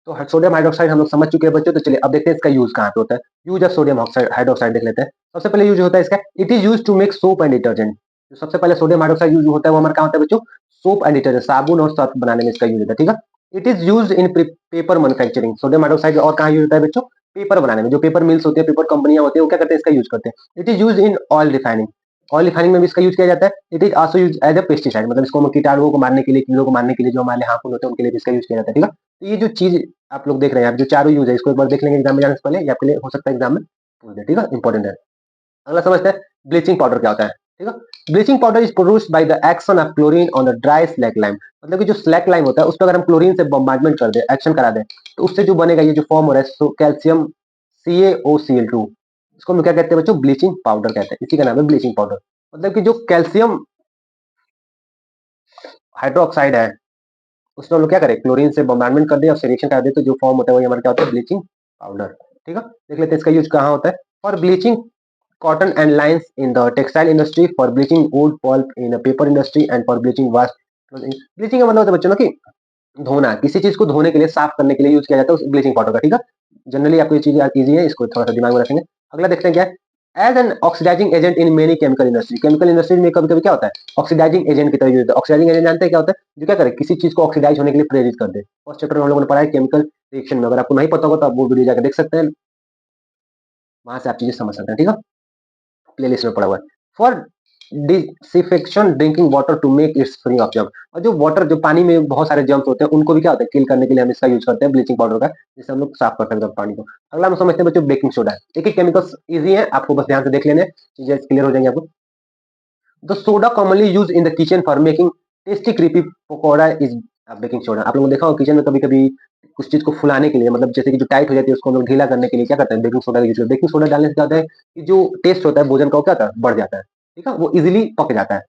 [SPEAKER 1] तो सोडियम हाइड्रोक्साइड हम लोग समझ चुके हैं बच्चों, तो चलिए अब देखते हैं इसका यूज कहाँ पे होता है। Use of sodium oxide hydroxide देख लेते हैं। सबसे पहले यूज होता है इसका, it is use to make soap and detergent. जो सबसे पहले सोडियम हाइड्रोक्साइड यूज होता है वो हमारा कहाँ होता है बच्चों, सोप एंड डिटर्जेंट, साबुन और सर्फ बनाने में इसका यूज होता है। ठीक है, it is use in paper manufacturing. Sodium hydroxide और कहाँ यूज होता है बच्चों, पेपर बनाने में, जो पेपर मिल्स होती है, पेपर कंपनियां होती है, वो क्या करते हैं, इसका यूज करते हैं। It is use in oil refining, oil refining में भी इसका यूज किया जाता है। It is also use as a pesticide, मतलब इसको हम कीटाणुओं को मारने के लिए, कीड़ों को मारने के लिए, जो हमारे हार्मफुल होते हैं उनके लिए भी इसका यूज किया जाता है। ठीक है, तो ये जो चीज आप लोग देख रहे हैं, आप जो चारों यूज है, इसको एक बार देख लेंगे एग्जाम में जाने से पहले, ये आपके लिए हो सकता है एग्जाम में पूछ दे। ठीक है, इंपॉर्टेंट है। अगला समझते हैं ब्लीचिंग पाउडर क्या होता है। ठीक है, bleaching powder is produced by the action of chlorine on the dry slack lime. मतलब कि जो स्लैक लाइम होता है उस पर अगर हम क्लोरीन से बॉम्बार्डमेंट कर दे, एक्शन करा दे, तो उससे जो बनेगा ये जो फॉर्म हो रहा है कैल्शियम CaOCl2, इसको हम क्या कहते हैं बच्चों, ब्लीचिंग पाउडर कहते हैं। इसी का नाम है ब्लीचिंग पाउडर। मतलब कि जो कैल्शियम हाइड्रोक्साइड है उसमें हम लोग क्या करें, क्लोरीन से बॉम्बार्डमेंट कर दे और रिएक्शन करा दे, तो जो फॉर्म होता है वही हमारा क्या होता है, ब्लीचिंग पाउडर। ठीक है, देख लेते हैं इसका यूज कहाँ होता है। For bleaching cotton and lines in the textile industry, for bleaching wood pulp in a paper industry, and for bleaching vast clothing। Bleaching का मतलब होता है बच्चों ना कि धोना, किसी चीज को धोने के लिए, साफ करने के लिए यूज किया जाता है उस ब्लीचिंग पाउडर का। ठीक है, जनरली आपको ये चीज इजी है, इसको थोड़ा सा दिमाग में रखेंगे। अगला देखते हैं क्या है, as an oxidizing agent in many chemical industry. Chemical industry में कभी कभी क्या होता है, ऑक्सीडाइजिंग एजेंट की तरह यूज होता है। ऑक्सीडाइजिंग एजेंट जानते हैं क्या होता है, जो क्या करे, किसी चीज को ऑक्सीडाइज होने के लिए प्रेरित कर दे। फर्स्ट चैप्टर में हम लोगों ने पढ़ा है केमिकल रिएक्शन में, अगर आपको नहीं पता होगा तो आप वो वीडियो जाकर देख सकते हैं, वहां से आप चीजें समझ सकते हैं। ठीक है, प्लेलिस्ट में पड़ा हुआ है। For disinfection drinking water to make its free of germ. और जो वाटर, जो पानी में बहुत सारे जर्म्स होते हैं, उनको भी क्या होता है, किल करने के लिए हम इसका यूज करते हैं, ब्लीचिंग पाउडर का, जिससे हम लोग साफ कर सकते हैं पानी को। अगला हम समझते हैं बच्चों बेकिंग सोडा। एक एक केमिकल्स इजी है, आपको बस ध्यान से देख लेने, चीजें क्लियर हो जाएंगी आपको। The soda commonly use in the kitchen for making tasty creepy pakora is baking soda. आप लोगों ने देखा होगा किचन में कभी कभी कुछ चीज को फुलाने के लिए, मतलब जैसे कि जो टाइट हो जाती है उसको हम लोग ढीला करने के लिए क्या करते हैं, बेकिंग सोडा का यूज करते हैं। बेकिंग सोडा डालने से क्या होता है कि जो टेस्ट होता है भोजन का वो क्या होता है, बढ़ जाता है। ठीक है, वो इजिली पक जाता है।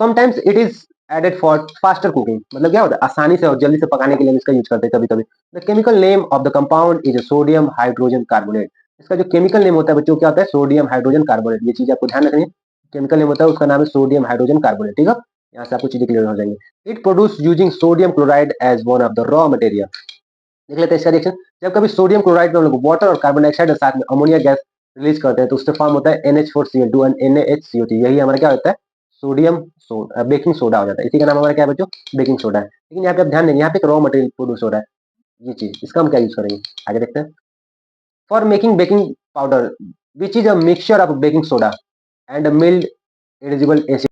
[SPEAKER 1] Sometimes it is added for faster cooking, मतलब क्या होता है, आसानी से और जल्दी से पकाने के लिए हम इसका यूज करते हैं कभी कभी। The chemical name of the compound is sodium hydrogen carbonate. इसका जो केमिकल नेम होता है बच्चों क्या होता है, सोडियम हाइड्रोजन कार्बोनेट। ये चीज आपको ध्यान रखनी है, केमिकल नेम होता है उसका नाम है सोडियम हाइड्रोजन कार्बोनेट। ठीक है, यहाँ से आपको चीजें क्लियर हो जाएंगी। It produce using sodium chloride as one of the raw material. देख लेते हैं इसका रिएक्शन। जब कभी सोडियम क्लोराइड में हम लोग वाटर और कार्बन डाइऑक्साइड और साथ में अमोनिया गैस रिलीज करते हैं, तो उससे फॉर्म होता है NH4Cl2 एंड NaHCO3। यही हमारा क्या होता है, सोडियम सोडा, बेकिंग सोडा हो जाता है। इसी का नाम हमारा क्या है बच्चों, बेकिंग सोडा है। लेकिन यहाँ पे आप ध्यान देंगे, यहाँ पे एक रॉ मटेरियल प्रोड्यूस हो रहा है, ये चीज, इसका हम क्या यूज करेंगे, आगे देखते हैं। For making baking powder which is a mixture of baking soda and mild edible acid.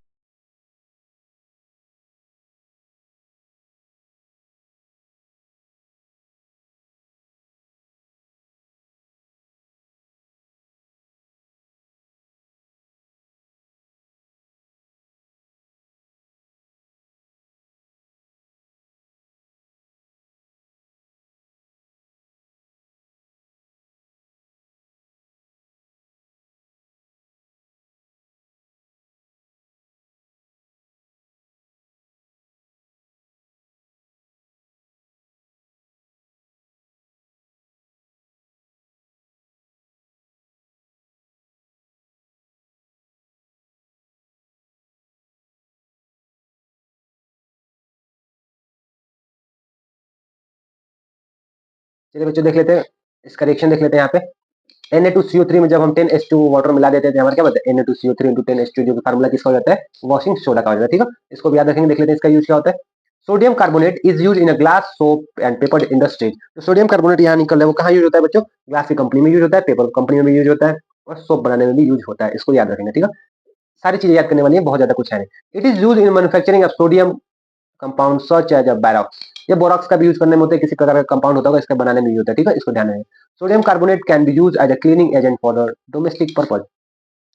[SPEAKER 1] चलिए बच्चों देख लेते हैं, इसका रिएक्शन देख लेते हैं यहाँ पे। Na2CO3 में जब हम 10H2 वाटर मिला देते हैं हमारे क्या बनता है Na2CO3 into 10H2, जो कि फार्मूला किसका हो जाता है, वॉशिंग सोडा का हो जाता है। ठीक है, इसको भी याद रखेंगे। देख लेते हैं इसका यूज क्या होता है। Sodium carbonate is use in a glass soap and paper industries. तो सोडियम कार्बोनेट यहाँ निकल रहा है, वो कहाँ यूज होता है बच्चों, ग्लास की कंपनी में यूज होता है, पेपर कंपनी में भी यूज होता है, और सोप बनाने में भी यूज होता है। इसको याद रखेंगे। ठीक है, सारी चीजें याद करने वाली है, बहुत ज्यादा कुछ है नहीं। It is use in manufacturing of sodium compound such as a borax. ये बोरॉक्स का भी यूज करने में होता है, किसी प्रकार का कंपाउंड होता होगा, इसका बनाने में यूज होता है। ठीक है, इसको ध्यान रखें। Sodium carbonate can be use as a cleaning agent for the domestic purpose.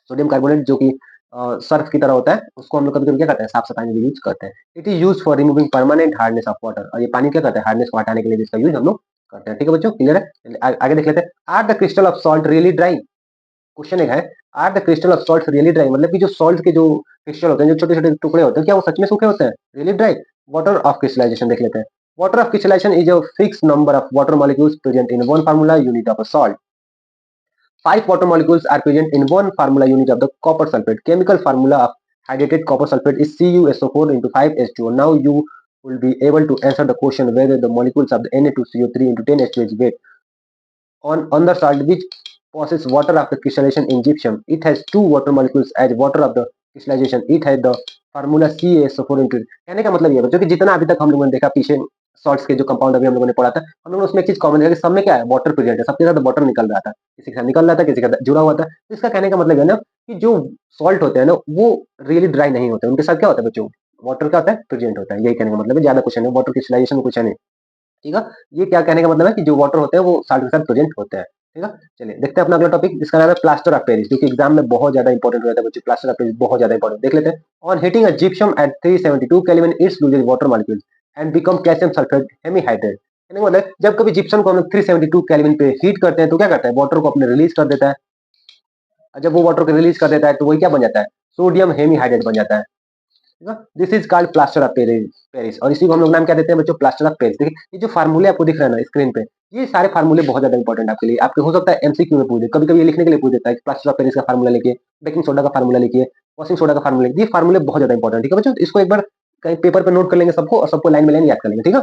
[SPEAKER 1] Sodium carbonate जो कि सर्फ की तरह होता है, उसको हम लोग कभी कभी क्या करते हैं, साफ सफाई में भी यूज करते हैं। It is use for removing permanent hardness of water. और ये पानी क्या करता है, हार्डनेस को हटाने के लिए जिसका यूज हम लोग करते हैं। ठीक है बच्चों, क्लियर है। चलिए आगे देख लेते हैं। Are the crystal of salt really dry. Question एक है, are the crystal of salt really dry, मतलब कि जो सॉल्ट के जो क्रिस्टल होते हैं, जो छोटे छोटे टुकड़े होते हैं, क्या वो सच में सूखे होते हैं, really dry. Water of crystallization देख लेते हैं। Water of crystallization is a fix number of water molecules present in one formula unit of a salt. Five water molecules are present in one formula unit of the copper sulfate. Chemical formula of hydrated copper sulfate is CuSO4 into 5H2O. Now you will be able to answer the question whether the molecules of the Na2CO3 into 10H2 is weight on the salt which possesses water of the crystallization in gypsum. It has two water molecules as water of the crystallization. It has the formula CaSO4 into। कहने का मतलब ये बच्चों कि जितना अभी तक हम लोगों ने देखा पीछे सॉल्ट्स के जो कंपाउंड अभी हम लोगों ने पढ़ा था, हम लोगों ने उसमें एक चीज कॉमन देखा कि सब में क्या है, वाटर प्रेजेंट है, सबके साथ वाटर निकल रहा था, किसी के साथ निकल रहा था, किसी के साथ जुड़ा हुआ था। तो इसका कहने का मतलब है ना कि जो सॉल्ट होते हैं ना, वो रियली ड्राई नहीं होते, उनके साथ क्या होता है बच्चों, वाटर क्या होता है, प्रेजेंट होता है। यही कहने का मतलब है, ज्यादा क्वेश्चन है, वाटर क्रिस्टलाइजेशन में कुछ है नहीं। ठीक है, ये क्या कहने का मतलब है कि जो वाटर होते हैं वो साल्ट के साथ प्रेजेंट होते हैं। ठीक है, चलिए देखते हैं अपना अगला टॉपिक, जिसका नाम है प्लास्टर ऑफ पेरिस, जो कि एग्जाम में बहुत ज्यादा इंपॉर्टेंट हो जाता है बच्चों। प्लास्टर ऑफ पेरिस बहुत ज्यादा इंपॉर्टेंट, देख लेते हैं। On heating a gypsum at 372 kelvin its loses water molecules and become calcium sulphate hemihydrate. यानी मतलब जब कभी जिप्सम को हम लोग 372 केल्विन पे हीट करते हैं तो क्या करता है, वाटर को अपने रिलीज कर देता है। और जब वो वाटर को रिलीज कर देता है तो वही क्या बन जाता है, सोडियम हेमीहाइड्रेट बन जाता है। This is called plaster of Paris, और इसी को हम लोग नाम क्या देते हैं बच्चों, प्लास्टर ऑफ पेरिस। देखिए ये जो फार्मूले आपको दिख रहा है ना स्क्रीन पे, ये सारे फार्मूले बहुत ज्यादा इंपॉर्टेंट आपके लिए, आपके हो सकता है एमसीक्यू में पूछे, कभी कभी ये लिखने के लिए पूछ देता है प्लास्टर ऑफ पेरिस का फार्मूला लिखिए, बेकिंग सोडा का फार्मूला लिखिए, वॉशिंग सोडा का फार्मूला लिखिए। ये फार्मूले बहुत ज्यादा इंपॉर्टेंट, ठीक है बच्चों, इसको एक बार कहीं पेपर पे नोट कर लेंगे सबको, और सबको लाइन में लाइन याद कर लेंगे। ठीक है,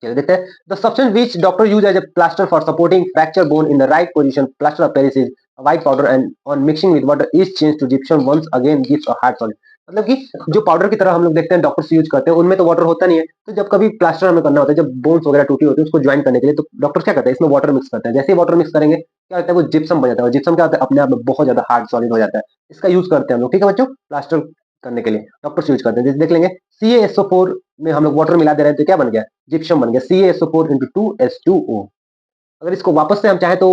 [SPEAKER 1] चलिए देखते हैं। The substance which doctor use as a plaster for supporting fracture bone in the right position, plaster of Paris is white powder and on mixing with water is change to gypsum once again gives a hard solid. मतलब कि जो powder की तरह हम लोग देखते हैं doctors use करते हैं, उनमें तो वाटर होता नहीं है, तो जब कभी प्लास्टर हमें करना होता है, जब बोन्स वगैरह टूटी होती है उसको ज्वाइन करने के लिए, तो डॉक्टर्स क्या करते हैं, इसमें वाटर मिक्स करते हैं। जैसे ही वाटर मिक्स करेंगे क्या होता है, वो जिप्सम बन जाता है, और जिप्सम क्या होता है, अपने आप में बहुत ज्यादा हार्ड सॉलिड हो जाता है। इसका यूज करते हैं हम लोग, ठीक है बच्चों, प्लास्टर करने के लिए डॉक्टर्स यूज करते हैं। जैसे देख लेंगे CaSO4 में हम लोग वाटर मिला दे रहे हैं तो क्या बन गया, जिप्सम बन गया, CaSO4 into 2H2O। अगर इसको वापस से हम चाहें तो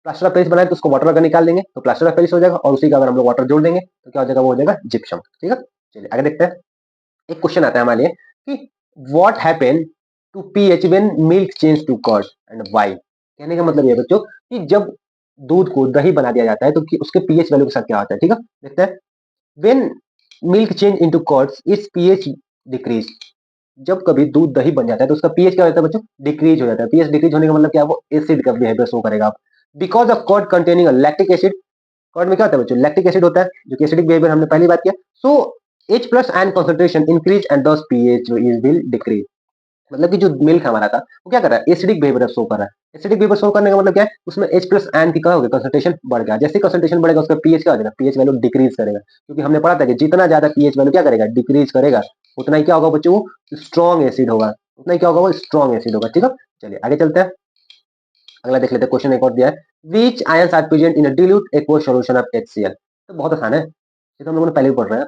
[SPEAKER 1] प्लास्टर ऑफ पेरिस बनाए तो उसको वाटर अगर निकाल देंगे तो प्लास्टर ऑफ पेरिस हो जाएगा, और उसी का अगर हम लोग वाटर जोड़ देंगे तो क्या हो जाएगा, वो हो जाएगा जिप्सम। ठीक है, चलिए आगे देखते हैं। एक क्वेश्चन आता है हमारे लिए कि what happen to pH when milk change to curd and why. कहने का मतलब ये बच्चों कि जब दूध को दही बना दिया जाता है तो कि उसके पीएच वैल्यू के साथ क्या होता है। ठीक है, देखते हैं। When milk change into curds it's pH decrease. जब कभी दूध दही बन जाता है तो उसका पीएच क्या होता है बच्चों, डिक्रीज हो जाता है। पीएच डिक्रीज होने का मतलब क्या है, वो एसिड का बिहेवियर शो करेगा आप। Because of curd containing lactic acid, curd में क्या होता है बच्चों, लैक्टिक एसिड होता है, जो कि एसिडिक बिहेवियर हमने पहली बात किया। सो H plus ion concentration increase and दस पीएच इज विल डिक्रीज। मतलब कि जो मिल्क हमारा था वो क्या कर रहा है, एसिडिक बिहेवियर शो कर रहा है। एसिडिक बिहेवियर शो करने का मतलब क्या है, उसमें H प्लस आयन की क्या होगी, कंसंट्रेशन बढ़ गया। जैसे कंसंट्रेशन बढ़ेगा उसका पीएच क्या हो जाएगा, पीएच वैल्यू डिक्रीज करेगा, क्योंकि हमने पढ़ा था कि जितना ज्यादा पीएच वैल्यू क्या करेगा, डिक्रीज करेगा, उतना ही क्या होगा बच्चों, वो स्ट्रॉन्ग एसिड होगा, उतना ही क्या होगा, वो स्ट्रॉन्ग एसिड होगा। ठीक है, चलिए आगे चलते हैं, अगला देख लेते हैं। क्वेश्चन एक और दिया है, which ions are present in a dilute aqueous solution of HCl। तो बहुत आसान है, ये तो हम लोगों ने पहले भी पढ़ रहे हैं।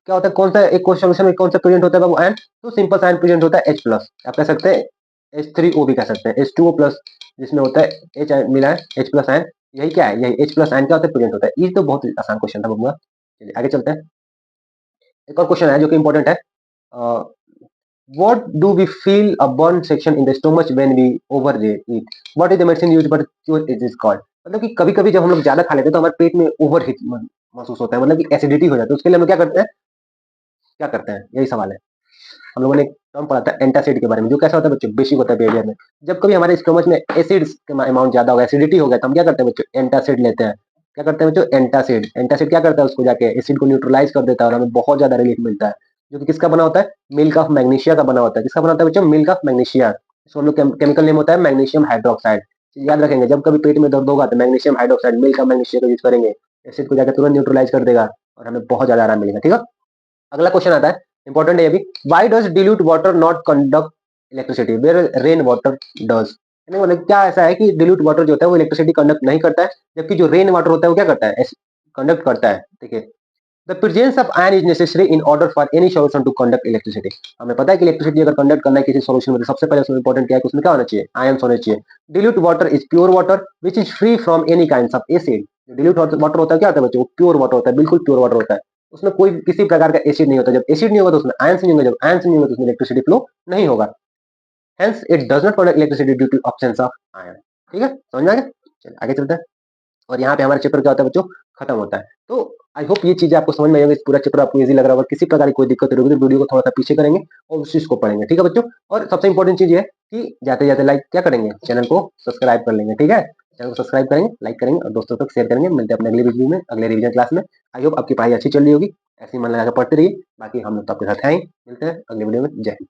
[SPEAKER 1] क्या होता है, कौन सा एक सोल्यूशन में कौन सा प्रेजेंट होता है बाबू, आयन, तो सिंपल आयन प्रेजेंट होता है H प्लस, आप कह सकते हैं H3O भी कह सकते हैं, H2O प्लस, जिसमें होता है H मिला है H प्लस आयन, यही क्या है, यही H प्लस आयन क्या होता है, प्रेजेंट होता है। ये तो बहुत आसान क्वेश्चन था बाबू। चलिए आगे चलते हैं। एक और क्वेश्चन है जो कि इंपॉर्टेंट है। What do we feel a burn section in the stomach when we overeat? What is the medicine used but cure it is called? मतलब कि कभी कभी जब हम लोग ज्यादा खा लेते हैं तो हमारे पेट में ओवर हिट महसूस होता है, मतलब कि एसिडिटी हो जाती है। उसके लिए हम लोग क्या करते हैं, क्या करते हैं, यही सवाल है। हम लोगों ने एक टर्म पढ़ा था एंटासिड के बारे में, जो कैसा होता है बच्चों, बेसिक होता है बिहेवियर में। जब कभी हमारे स्टोमच में एसिड का अमाउंट ज्यादा होगा, एसिडिटी हो गया, तो हम क्या करते हैं बच्चों, एंटासिड लेते हैं। क्या करते हैं बच्चों, एंटासिड। एंटासिड क्या करता है, उसको जाके एसिड को न्यूट्रलाइज कर देता है, और हमें बहुत ज्यादा रिलीफ मिलता है। जो कि किसका बना होता है, मिल्क ऑफ मैग्नीशिया का बना होता है। किसका बना होता है बच्चों, मिल्क ऑफ मैग्नीशिया। इसको हम लोग केमिकल नेम होता है मैग्नीशियम हाइड्रोक्साइड। याद रखेंगे, जब कभी पेट में दर्द होगा तो मैग्नीशियम हाइड्रोक्साइड, मिल्क का मैग्नीशियम का यूज करेंगे, एसिड को जाकर तुरंत न्यूट्रलाइज कर देगा और हमें बहुत ज्यादा आराम मिलेगा। ठीक है, अगला क्वेश्चन आता है, इंपॉर्टेंट है ये भी। Why does dilute water not conduct electricity where rain water does? मतलब क्या ऐसा है कि डिल्यूट वाटर जो होता है वो इलेक्ट्रिसिटी कंडक्ट नहीं करता है, जबकि जो रेन वाटर होता है वो क्या करता है, कंडक्ट करता है। देखिए, the presence of ion is necessary in order for any solution to conduct electricity. हमें पता है कि इलेक्ट्रिसिटी अगर कंडक्ट करना है किसी सॉल्यूशन में तो सबसे पहले उसमें इंपॉर्टेंट क्या है कि उसमें क्या होना चाहिए, आयंस होने चाहिए। Dilute water is pure water which is free from any kinds of acid. Dilute water होता है क्या होता है बच्चों, प्योर वाटर होता है, बिल्कुल प्योर वाटर होता है, उसमें कोई किसी प्रकार का एसिड नहीं होता। जब एसिड नहीं होगा तो उसमें आयंस नहीं होंगे, जब आयंस नहीं होंगे तो उसमें इलेक्ट्रिसिटी फ्लो नहीं होगा। Hence it does not conduct electricity due to absence of ion. ठीक है, समझ में आ गया? चलिए आगे चलते हैं। और यहाँ पे हमारा चैप्टर क्या होता है बच्चों, खत्म होता है। तो आई होप ये चीजें आपको समझ में आई होगी, पूरा चैप्टर आपको इजी लग रहा होगा। किसी प्रकार की कोई दिक्कत होगी तो वीडियो को थोड़ा सा पीछे करेंगे और उस चीज को पढ़ेंगे। ठीक है बच्चों, और सबसे इंपॉर्टेंट चीज ये है कि जाते जाते लाइक क्या करेंगे, चैनल को सब्सक्राइब कर लेंगे। ठीक है, चैनल को सब्सक्राइब करेंगे, लाइक करेंगे और दोस्तों तक शेयर करेंगे। मिलते हैं अपने अगले वीडियो में, अगले रिवीजन क्लास में। आई होप आपकी पढ़ाई अच्छी चल रही होगी, ऐसे ही मन लगा कर पढ़ते रहिए। बाकी हम लोग तो आपके साथ हैं ही। मिलते हैं अगले वीडियो में। जय हिंद।